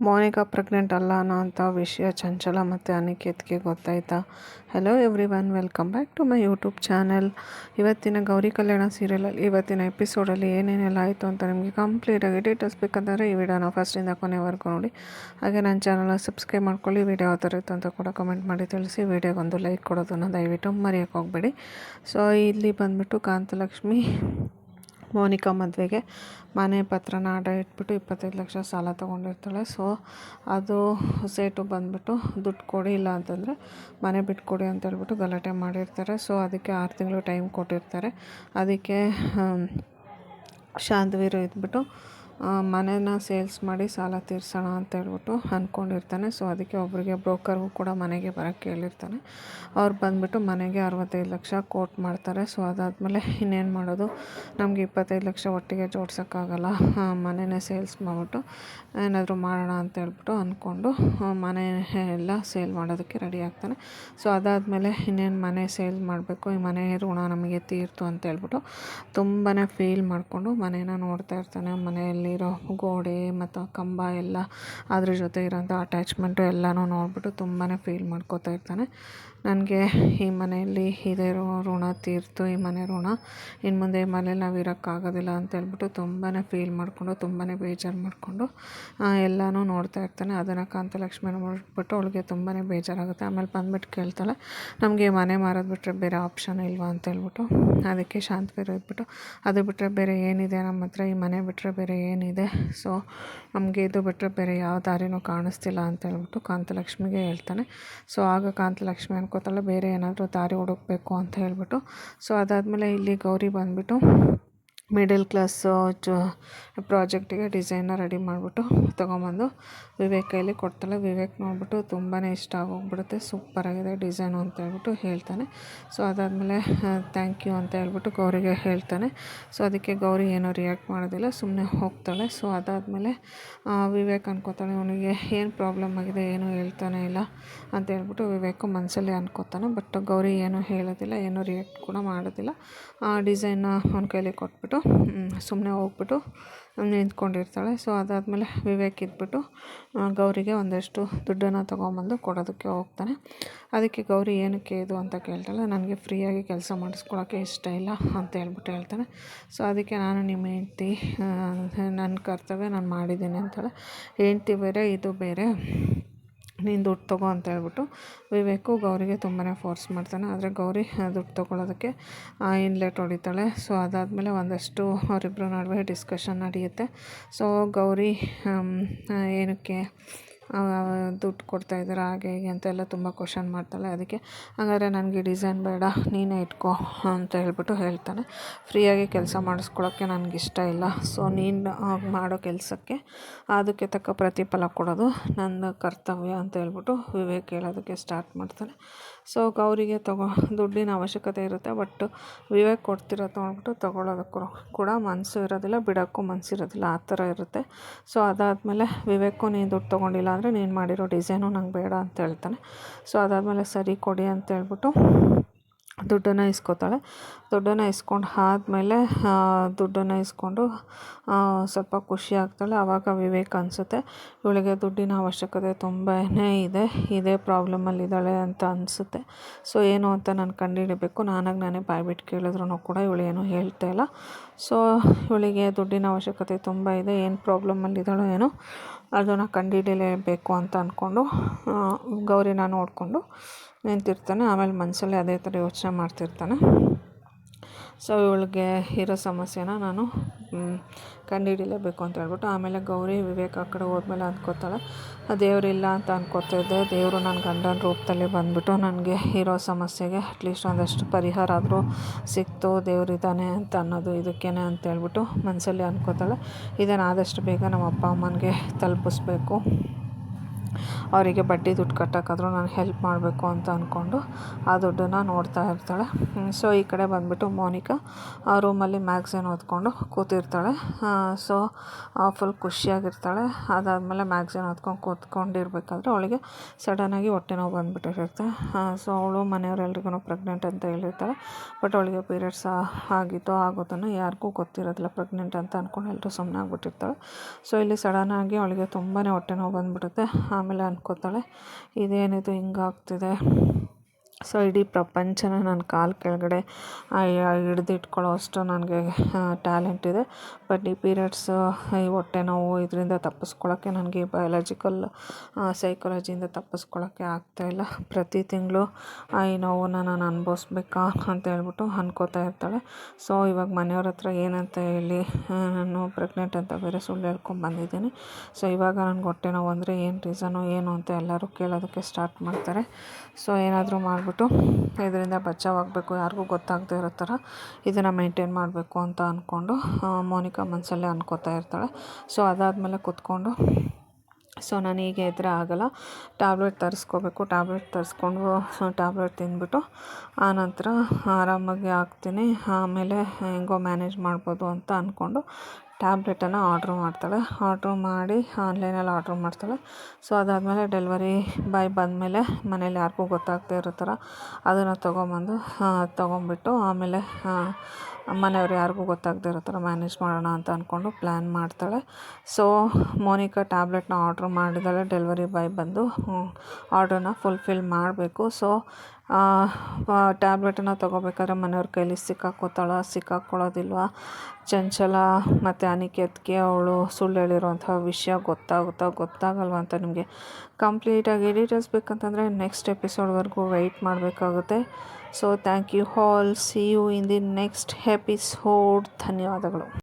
Monika pregnant ಅಲ್ಲ ಅನ್ನೋಂಥ ವಿಷಯ ಚಂಚಲ ಮತ್ತು ಅನಿಕೇತ್ಗೆ ಗೊತ್ತಾಯ್ತಾ? Hello everyone, welcome back to my YouTube channel. ಇವತ್ತಿನ ಗೌರಿ ಕಲ್ಯಾಣ ಸೀರಿಯಲಲ್ಲಿ ಇವತ್ತಿನ ಎಪಿಸೋಡಲ್ಲಿ ಏನೇನೆಲ್ಲ ಆಯಿತು ಅಂತ ನಿಮಗೆ ಕಂಪ್ಲೀಟಾಗಿ ಡೀಟೇಲ್ಸ್ ಬೇಕಂದರೆ ಈ ವಿಡಿಯೋನ ಫಸ್ಟಿಂದ ಕೊನೆವರೆಗೂ ನೋಡಿ. ಹಾಗೆ ನನ್ನ ಚಾನಲ್ನ ಸಬ್ಸ್ಕ್ರೈಬ್ ಮಾಡ್ಕೊಳ್ಳಿ. ವಿಡಿಯೋ ಯಾವ ಥರ ಇತ್ತು ಅಂತ ಕೂಡ ಕಮೆಂಟ್ ಮಾಡಿ ತಿಳಿಸಿ. ವಿಡಿಯೋಗೊಂದು ಲೈಕ್ ಕೊಡೋದನ್ನು ದಯವಿಟ್ಟು ಮರೆಯೋಕ್ಕೆ ಹೋಗಬೇಡಿ. ಸೊ ಇಲ್ಲಿ ಬಂದುಬಿಟ್ಟು ಕಾಂತಲಕ್ಷ್ಮಿ ಮೋನಿಕಾ ಮದುವೆಗೆ ಮನೆ ಪತ್ರನ ಅಡ ಇಟ್ಬಿಟ್ಟು 25 ಲಕ್ಷ ಸಾಲ ತೊಗೊಂಡಿರ್ತಾಳೆ. ಸೊ ಅದು ಸೇಟು ಬಂದುಬಿಟ್ಟು ದುಡ್ಡು ಕೊಡಿ, ಇಲ್ಲ ಅಂತಂದರೆ ಮನೆ ಬಿಟ್ಕೊಡಿ ಅಂತ ಹೇಳ್ಬಿಟ್ಟು ಗಲಾಟೆ ಮಾಡಿರ್ತಾರೆ. ಸೊ ಅದಕ್ಕೆ 6 ತಿಂಗಳು ಟೈಮ್ ಕೊಟ್ಟಿರ್ತಾರೆ. ಅದಕ್ಕೆ ಶಾಂತವೀರು ಇದ್ಬಿಟ್ಟು ಮನೇನ ಸೇಲ್ಸ್ ಮಾಡಿ ಸಾಲ ತೀರ್ಸೋಣ ಅಂತ ಹೇಳ್ಬಿಟ್ಟು ಅಂದ್ಕೊಂಡಿರ್ತಾನೆ. ಸೊ ಅದಕ್ಕೆ ಒಬ್ಬರಿಗೆ ಬ್ರೋಕರ್ಗೂ ಕೂಡ ಮನೆಗೆ ಬರೋಕ್ಕೆ ಹೇಳಿರ್ತಾನೆ. ಅವ್ರು ಬಂದುಬಿಟ್ಟು ಮನೆಗೆ 65 ಲಕ್ಷ ಕೋಟ್ ಮಾಡ್ತಾರೆ. ಸೊ ಅದಾದಮೇಲೆ ಇನ್ನೇನು ಮಾಡೋದು, ನಮಗೆ 25 ಲಕ್ಷ ಒಟ್ಟಿಗೆ ಜೋಡ್ಸೋಕ್ಕಾಗಲ್ಲ, ಮನೆಯೇ ಸೇಲ್ಸ್ ಮಾಡಿಬಿಟ್ಟು ಏನಾದರೂ ಮಾಡೋಣ ಅಂತ ಹೇಳ್ಬಿಟ್ಟು ಅಂದ್ಕೊಂಡು ಮನೆ ಎಲ್ಲ ಸೇಲ್ ಮಾಡೋದಕ್ಕೆ ರೆಡಿ ಆಗ್ತಾನೆ. ಸೊ ಅದಾದಮೇಲೆ ಇನ್ನೇನು ಮನೆ ಸೇಲ್ ಮಾಡಬೇಕು, ಈ ಮನೆ ಋಣ ನಮಗೆ ತೀರ್ತು ಅಂತ ಹೇಳ್ಬಿಟ್ಟು ತುಂಬಾ ಫೀಲ್ ಮಾಡಿಕೊಂಡು ಮನೇನ ನೋಡ್ತಾ ಇರ್ತಾನೆ. ಮನೆಯಲ್ಲಿರೋ ಗೋಡೆ ಮತ್ತು ಕಂಬ ಎಲ್ಲ ಅದ್ರ ಜೊತೆ ಇರೋಂಥ ಅಟ್ಯಾಚ್ಮೆಂಟು ಎಲ್ಲನೂ ನೋಡಿಬಿಟ್ಟು ತುಂಬಾ ಫೀಲ್ ಮಾಡ್ಕೋತಾ ಇರ್ತಾನೆ. ನನಗೆ ಈ ಮನೆಯಲ್ಲಿ ಇದೇ ಋಣ ತೀರ್ತು, ಈ ಮನೆ ಋಣ ಇನ್ನು ಮುಂದೆ ಈ ಮನೇಲಿ ನಾವು ಇರೋಕ್ಕಾಗೋದಿಲ್ಲ ಅಂತ ಹೇಳ್ಬಿಟ್ಟು ತುಂಬಾ ಫೀಲ್ ಮಾಡಿಕೊಂಡು ತುಂಬಾ ಬೇಜಾರು ಮಾಡಿಕೊಂಡು ಎಲ್ಲನೂ ನೋಡ್ತಾ ಇರ್ತಾನೆ. ಅದನ್ನು ಕಾಂತಲಕ್ಷ್ಮಿ ನೋಡ್ಬಿಟ್ಟು ಅವಳಿಗೆ ತುಂಬಾ ಬೇಜಾರಾಗುತ್ತೆ. ಆಮೇಲೆ ಬಂದುಬಿಟ್ಟು ಕೇಳ್ತಾಳೆ, ನಮಗೆ ಮನೆ ಮಾರೋದು ಬಿಟ್ಟರೆ ಬೇರೆ ಆಪ್ಷನ್ ಇಲ್ವಾ ಅಂತ ಹೇಳ್ಬಿಟ್ಟು. ಅದಕ್ಕೆ ಶಾಂತವೀರು ಇದ್ಬಿಟ್ಟು, ಅದು ಬಿಟ್ಟರೆ ಬೇರೆ ಏನಿದೆ ನಮ್ಮ ಹತ್ರ, ಈ ಮನೆ ಬಿಟ್ಟರೆ ಬೇರೆ ಏನಿದೆ, ಸೊ ನಮಗೆ ಇದು ಬಿಟ್ಟರೆ ಬೇರೆ ಯಾವ ದಾರಿನೂ ಕಾಣಿಸ್ತಿಲ್ಲ ಅಂತ ಹೇಳ್ಬಿಟ್ಟು ಕಾಂತಲಕ್ಷ್ಮಿಗೆ ಹೇಳ್ತಾನೆ. ಸೊ ಆಗ ಕಾಂತಲಕ್ಷ್ಮಿ ಅನ್ಕೋತಾಳೆ ಬೇರೆ ಏನಾದರೂ ದಾರಿ ಹುಡುಕಬೇಕು ಅಂತ ಹೇಳ್ಬಿಟ್ಟು. ಸೊ ಅದಾದಮೇಲೆ ಇಲ್ಲಿ ಗೌರಿ ಬಂದುಬಿಟ್ಟು ಮಿಡಲ್ ಕ್ಲಾಸು ಪ್ರಾಜೆಕ್ಟಿಗೆ ಡಿಸೈನ್ನ ರೆಡಿ ಮಾಡಿಬಿಟ್ಟು ತೊಗೊಂಬಂದು ವಿವೇಕ್ ಕೈಲಿ ಕೊಡ್ತಾಳೆ. ವಿವೇಕ್ ನೋಡ್ಬಿಟ್ಟು ತುಂಬಾ ಇಷ್ಟ ಆಗೋಗ್ಬಿಡುತ್ತೆ, ಸೂಪರಾಗಿದೆ ಡಿಸೈನು ಅಂತ ಹೇಳ್ಬಿಟ್ಟು ಹೇಳ್ತಾನೆ. ಸೊ ಅದಾದಮೇಲೆ ಥ್ಯಾಂಕ್ ಯು ಅಂತ ಹೇಳ್ಬಿಟ್ಟು ಗೌರಿಗೆ ಹೇಳ್ತಾನೆ. ಸೊ ಅದಕ್ಕೆ ಗೌರಿ ಏನೂ ರಿಯಾಕ್ಟ್ ಮಾಡೋದಿಲ್ಲ, ಸುಮ್ಮನೆ ಹೋಗ್ತಾಳೆ. ಸೊ ಅದಾದಮೇಲೆ ವಿವೇಕ್ ಅನ್ಕೋತಾನೆ ಅವನಿಗೆ ಏನು ಪ್ರಾಬ್ಲಮ್ ಆಗಿದೆ, ಏನೂ ಹೇಳ್ತಾನೆ ಇಲ್ಲ ಅಂತ ಹೇಳ್ಬಿಟ್ಟು ವಿವೇಕು ಮನಸ್ಸಲ್ಲಿ ಅನ್ಕೋತಾನೆ. ಬಟ್ ಗೌರಿ ಏನೂ ಹೇಳೋದಿಲ್ಲ, ಏನೂ ರಿಯಾಕ್ಟ್ ಕೂಡ ಮಾಡೋದಿಲ್ಲ. ಡಿಸೈನ್ನ ಅವನ ಕೈಲಿ ಕೊಟ್ಬಿಟ್ಟು ಸುಮ್ಮನೆ ಹೋಗ್ಬಿಟ್ಟು ನಿಂತ್ಕೊಂಡಿರ್ತಾಳೆ. ಸೊ ಅದಾದಮೇಲೆ ವಿವೇಕ್ ಇದ್ಬಿಟ್ಟು ಗೌರಿಗೆ ಒಂದಷ್ಟು ದುಡ್ಡನ್ನು ತೊಗೊಂಬಂದು ಕೊಡೋದಕ್ಕೆ ಹೋಗ್ತಾನೆ. ಅದಕ್ಕೆ ಗೌರಿ ಏನಕ್ಕೆ ಇದು ಅಂತ ಕೇಳ್ತಾಳೆ. ನನಗೆ ಫ್ರೀಯಾಗಿ ಕೆಲಸ ಮಾಡಿಸ್ಕೊಳೋಕ್ಕೆ ಇಷ್ಟ ಇಲ್ಲ ಅಂತ ಹೇಳ್ಬಿಟ್ಟು ಹೇಳ್ತಾನೆ. ಸೊ ಅದಕ್ಕೆ ನಾನು ನಿಮ್ಮ ಹೆಂಡ್ತಿ, ನನ್ನ ಕರ್ತವ್ಯ ನಾನು ಮಾಡಿದ್ದೀನಿ ಅಂತಾಳೆ. ಹೆಂಡ್ತಿ ಬೇರೆ ಇದು ಬೇರೆ, ನೀನು ದುಡ್ಡು ತೊಗೋ ಅಂತ ಹೇಳ್ಬಿಟ್ಟು ವಿವೇಕು ಗೌರಿಗೆ ತುಂಬಾ ಫೋರ್ಸ್ ಮಾಡ್ತಾನೆ. ಆದರೆ ಗೌರಿ ದುಡ್ಡು ತೊಗೊಳೋದಕ್ಕೆ ಇನ್ಲೆಟ್ ಹೊಡಿತಾಳೆ. ಸೊ ಅದಾದಮೇಲೆ ಒಂದಷ್ಟು ಅವರಿಬ್ಬರ ನಡುವೆ ಡಿಸ್ಕಷನ್ ನಡೆಯುತ್ತೆ. ಸೊ ಗೌರಿ ಏನಕ್ಕೆ ದುಡ್ಡು ಕೊಡ್ತಾಯಿದ್ದಾರೆ ಹಾಗೆ ಹೀಗೆ ಅಂತೆಲ್ಲ ತುಂಬ ಕ್ವಶನ್ ಮಾಡ್ತಾಳೆ. ಅದಕ್ಕೆ ಹಾಗಾದರೆ ನನಗೆ ಡಿಸೈನ್ ಬೇಡ, ನೀನೇ ಇಟ್ಕೋ ಅಂತ ಹೇಳ್ಬಿಟ್ಟು ಹೇಳ್ತಾನೆ. ಫ್ರೀಯಾಗಿ ಕೆಲಸ ಮಾಡಿಸ್ಕೊಳೋಕ್ಕೆ ನನಗಿಷ್ಟ ಇಲ್ಲ. ಸೊ ನೀನು ಮಾಡೋ ಕೆಲಸಕ್ಕೆ ಅದಕ್ಕೆ ತಕ್ಕ ಪ್ರತಿಫಲ ಕೊಡೋದು ನನ್ನ ಕರ್ತವ್ಯ ಅಂತ ಹೇಳ್ಬಿಟ್ಟು ವಿವೇಕ್ ಹೇಳೋದಕ್ಕೆ ಸ್ಟಾರ್ಟ್ ಮಾಡ್ತಾನೆ. ಸೊ ಗೌರಿಗೆ ದುಡ್ಡಿನ ಅವಶ್ಯಕತೆ ಇರುತ್ತೆ. ಬಟ್ ವಿವೇಕ್ ಕೊಡ್ತಿರೋದು ನೋಡ್ಬಿಟ್ಟು ತೊಗೊಳೋದಕ್ಕೂ ಕೂಡ ಮನಸ್ಸು ಇರೋದಿಲ್ಲ, ಬಿಡೋಕ್ಕೂ ಮನಸ್ಸಿರೋದಿಲ್ಲ, ಆ ಥರ ಇರುತ್ತೆ. ಸೊ ಅದಾದಮೇಲೆ ವಿವೇಕು ನೀನು ದುಡ್ಡು ತೊಗೊಂಡಿಲ್ಲ ಅಂದರೆ ನೀನು ಮಾಡಿರೋ ಡಿಸೈನು ನಂಗೆ ಬೇಡ ಅಂತ ಹೇಳ್ತಾನೆ. ಸೊ ಅದಾದಮೇಲೆ ಸರಿ ಕೊಡಿ ಅಂತ ಹೇಳ್ಬಿಟ್ಟು ದುಡ್ಡನ್ನು ಇಸ್ಕೊತಾಳೆ. ದುಡ್ಡನ್ನು ಇಸ್ಕೊಂಡು ಆದಮೇಲೆ ದುಡ್ಡನ್ನು ಇಸ್ಕೊಂಡು ಸ್ವಲ್ಪ ಖುಷಿ ಆಗ್ತಾಳೆ. ಆವಾಗ ವಿವೇಕ್ ಅನಿಸುತ್ತೆ ಇವಳಿಗೆ ದುಡ್ಡಿನ ಅವಶ್ಯಕತೆ ತುಂಬಾ ಇದೆ, ಇದೇ ಪ್ರಾಬ್ಲಮಲ್ಲಿದ್ದಾಳೆ ಅಂತ ಅನಿಸುತ್ತೆ. ಸೊ ಏನು ಅಂತ ನಾನು ಕಂಡುಹಿಡಿಬೇಕು, ನಾನೇ ಬಾಯ್ಬಿಟ್ಟು ಕೇಳಿದ್ರೂ ಕೂಡ ಇವಳು ಏನೂ ಹೇಳ್ತಾ ಇಲ್ಲ. ಸೊ ಇವಳಿಗೆ ದುಡ್ಡಿನ ಅವಶ್ಯಕತೆ ತುಂಬ ಇದೆ, ಏನು ಪ್ರಾಬ್ಲಮಲ್ಲಿದ್ದಾಳೋ ಏನೋ ಅದನ್ನು ಕಂಡುಹಿಡಿಯಲೇಬೇಕು ಅಂತ ಅಂದ್ಕೊಂಡು ಗೌರಿನ ನೋಡಿಕೊಂಡು ನಿಂತಿರ್ತಾನೆ. ಆಮೇಲೆ ಮನಸ್ಸಲ್ಲಿ ಅದೇ ಥರ ಯೋಚನೆ ಮಾಡ್ತಿರ್ತಾನೆ. ಸೊ ಇವಳಿಗೆ ಇರೋ ಸಮಸ್ಯೆನ ನಾನು ಕಂಡುಹಿಡಿಯಲೇಬೇಕು ಅಂತ ಹೇಳ್ಬಿಟ್ಟು ಆಮೇಲೆ ಗೌರಿ ವಿವೇಕ್ ಆ ಕಡೆ ಹೋದ್ಮೇಲೆ ಅಂದ್ಕೋತಾಳೆ, ದೇವರಿಲ್ಲ ಅಂತ ಅನ್ಕೋತಾ ಇದ್ದೆ, ದೇವರು ನನ್ನ ಗಂಡನ ರೂಪದಲ್ಲಿ ಬಂದುಬಿಟ್ಟು ನನಗೆ ಇರೋ ಸಮಸ್ಯೆಗೆ ಅಟ್ಲೀಸ್ಟ್ ಒಂದಷ್ಟು ಪರಿಹಾರ ಆದರೂ ಸಿಕ್ತು, ದೇವರಿದ್ದಾನೆ ಅಂತ ಅನ್ನೋದು ಇದಕ್ಕೇನೆ ಅಂತ ಹೇಳ್ಬಿಟ್ಟು ಮನಸ್ಸಲ್ಲಿ ಅಂದ್ಕೋತಾಳೆ. ಇದನ್ನು ಆದಷ್ಟು ಬೇಗ ನಮ್ಮ ಅಪ್ಪ ಅಮ್ಮನಿಗೆ ತಲುಪಿಸ್ಬೇಕು ಅವರಿಗೆ ಬಡ್ಡಿ ದುಡ್ಡು ಕಟ್ಟೋಕ್ಕಾದರೂ ನಾನು ಹೆಲ್ಪ್ ಮಾಡಬೇಕು ಅಂತ ಅಂದ್ಕೊಂಡು ಆ ದುಡ್ಡನ್ನು ನೋಡ್ತಾ ಇರ್ತಾಳೆ. ಸೊ ಈ ಕಡೆ ಬಂದುಬಿಟ್ಟು ಮೋನಿಕಾ ರೂಮಲ್ಲಿ ಮ್ಯಾಗ್ಝಿನ್ ಓದ್ಕೊಂಡು ಕೂತಿರ್ತಾಳೆ. So full ಖುಷಿಯಾಗಿರ್ತಾಳೆ. ಅದಾದಮೇಲೆ ಮ್ಯಾಗ್ಝಿನ್ ಓದ್ಕೊಂಡು ಕೂತ್ಕೊಂಡಿರ್ಬೇಕಾದ್ರೆ ಅವಳಿಗೆ ಸಡನ್ನಾಗಿ ಹೊಟ್ಟೆ ನೋವು ಬಂದುಬಿಟ್ಟಿರುತ್ತೆ. ಸೊ ಅವಳು ಮನೆಯವರೆಲ್ರಿಗೂ ಪ್ರೆಗ್ನೆಂಟ್ ಅಂತ ಹೇಳಿರ್ತಾಳೆ. ಬಟ್ ಅವಳಿಗೆ ಪೀರಿಯಡ್ಸ್ ಆಗೋದನ್ನು ಯಾರಿಗೂ ಗೊತ್ತಿರೋದಿಲ್ಲ, ಪ್ರೆಗ್ನೆಂಟ್ ಅಂತ ಅಂದ್ಕೊಂಡು ಎಲ್ಲರೂ ಸುಮ್ಮನೆ ಆಗಿಬಿಟ್ಟಿರ್ತಾಳೆ. ಸೊ ಇಲ್ಲಿ ಸಡನ್ನಾಗಿ ಅವಳಿಗೆ ತುಂಬಾ ಹೊಟ್ಟೆ ನೋವು ಬಂದುಬಿಡುತ್ತೆ. ಆಮೇಲೆ ಅಂದ್ಕೋತಾಳೆ, ಇದೇನಿದು ಹಿಂಗಾಗ್ತಿದೆ, ಸೊ ಇಡೀ ಪ್ರಪಂಚನ ನನ್ನ ಕಾಲು ಕೆಳಗಡೆ ಹಿಡಿದಿಟ್ಕೊಳ್ಳೋ ಅಷ್ಟು ನನಗೆ ಟ್ಯಾಲೆಂಟ್ ಇದೆ. ಬಟ್ ಈ ಪೀರಿಯಡ್ಸ್, ಈ ಹೊಟ್ಟೆ ನೋವು ಇದರಿಂದ ತಪ್ಪಿಸ್ಕೊಳ್ಳೋಕ್ಕೆ ನನಗೆ ಬಯಾಲಜಿಕಲ್ ಸೈಕಾಲಜಿಯಿಂದ ತಪ್ಪಿಸ್ಕೊಳ್ಳೋಕ್ಕೆ ಆಗ್ತಾಯಿಲ್ಲ. ಪ್ರತಿ ತಿಂಗಳು ಈ ನೋವನ್ನು ನಾನು ಅನುಭವಿಸ್ಬೇಕಾ ಅಂತ ಹೇಳ್ಬಿಟ್ಟು ಅನ್ಕೋತಾ ಇರ್ತಾಳೆ. ಸೊ ಇವಾಗ ಮನೆಯವ್ರ ಹತ್ರ ಏನಂತ ಹೇಳಿ ನಾನು ಪ್ರೆಗ್ನೆಂಟ್ ಅಂತ ಬೇರೆ ಸುಳ್ಳು ಹೇಳ್ಕೊಂಡು ಬಂದಿದ್ದೀನಿ. ಸೊ ಇವಾಗ ನನಗೆ ಹೊಟ್ಟೆ ನೋವು ಅಂದರೆ ಏನು ರೀಸನು ಏನು ಅಂತ ಎಲ್ಲರೂ ಕೇಳೋದಕ್ಕೆ ಸ್ಟಾರ್ಟ್ ಮಾಡ್ತಾರೆ. ಸೊ ಏನಾದರೂ ಮಾಡಿಬಿಟ್ಟು ಇದರಿಂದ ಬಚಾವಾಗಬೇಕು, ಯಾರಿಗೂ ಗೊತ್ತಾಗದೇ ಇರೋ ಥರ ಇದನ್ನು ಮೇಂಟೈನ್ ಮಾಡಬೇಕು ಅಂತ ಅಂದ್ಕೊಂಡು ಮೋನಿಕಾ ಮನಸ್ಸಲ್ಲೇ ಅನ್ಕೋತಾ ಇರ್ತಾಳೆ. ಸೊ ಅದಾದಮೇಲೆ ಕೂತ್ಕೊಂಡು, ಸೊ ನಾನು ಹೀಗೆ ಇದ್ದರೆ ಆಗೋಲ್ಲ, ಟ್ಯಾಬ್ಲೆಟ್ ತರಿಸ್ಕೋಬೇಕು, ಟ್ಯಾಬ್ಲೆಟ್ ತರಿಸ್ಕೊಂಡು ಟ್ಯಾಬ್ಲೆಟ್ ತಿಂದ್ಬಿಟ್ಟು ಆನಂತರ ಆರಾಮಾಗಿ ಆಗ್ತೀನಿ, ಆಮೇಲೆ ಹೆಂಗೋ ಮ್ಯಾನೇಜ್ ಮಾಡ್ಬೋದು ಅಂತ ಅಂದ್ಕೊಂಡು ಟ್ಯಾಬ್ಲೆಟನ್ನು ಆರ್ಡ್ರ್ ಮಾಡಿ ಆನ್ಲೈನಲ್ಲಿ ಆರ್ಡ್ರ್ ಮಾಡ್ತಾಳೆ. ಸೊ ಅದಾದಮೇಲೆ ಡೆಲಿವರಿ ಬಾಯ್ ಬಂದಮೇಲೆ ಮನೇಲಿ ಯಾರಿಗೂ ಗೊತ್ತಾಗದೇ ಇರೋ ಥರ ಅದನ್ನು ತೊಗೊಂಬಿಟ್ಟು ಆಮೇಲೆ ಮನೆಯವ್ರು ಯಾರಿಗೂ ಗೊತ್ತಾಗದೇ ಇರೋ ಥರ ಮ್ಯಾನೇಜ್ ಮಾಡೋಣ ಅಂತ ಅಂದ್ಕೊಂಡು ಪ್ಲ್ಯಾನ್ ಮಾಡ್ತಾಳೆ. ಸೊ ಮೋನಿಕಾ ಟ್ಯಾಬ್ಲೆಟ್ನ ಆರ್ಡ್ರ್ ಮಾಡಿದಾಳೆ. ಡೆಲಿವರಿ ಬಾಯ್ ಬಂದು ಆರ್ಡ್ರನ್ನ ಫುಲ್ಫಿಲ್ ಮಾಡಬೇಕು. ಸೊ ಟ್ಯಾಬ್ಲೆಟನ್ನು ತೊಗೋಬೇಕಾದ್ರೆ ಮನೆಯವ್ರ ಕೈಲಿ ಸಿಕ್ಕಾಕ್ಕೊಳ್ಳೋದಿಲ್ವ, ಚಂಚಲ ಮತ್ತು ಅನಿಕೇತ್ಗೆ ಅವಳು ಸುಳ್ಳು ಹೇಳಿರೋಂಥ ವಿಷಯ ಗೊತ್ತಾಗಲ್ವ ಅಂತ ನಿಮಗೆ ಕಂಪ್ಲೀಟಾಗಿ ಡೀಟೇಲ್ಸ್ ಬೇಕಂತಂದರೆ ನೆಕ್ಸ್ಟ್ ಎಪಿಸೋಡ್ವರೆಗೂ ವೆಯ್ಟ್ ಮಾಡಬೇಕಾಗುತ್ತೆ. So thank you all, see you in the next episode. ಧನ್ಯವಾದಗಳು.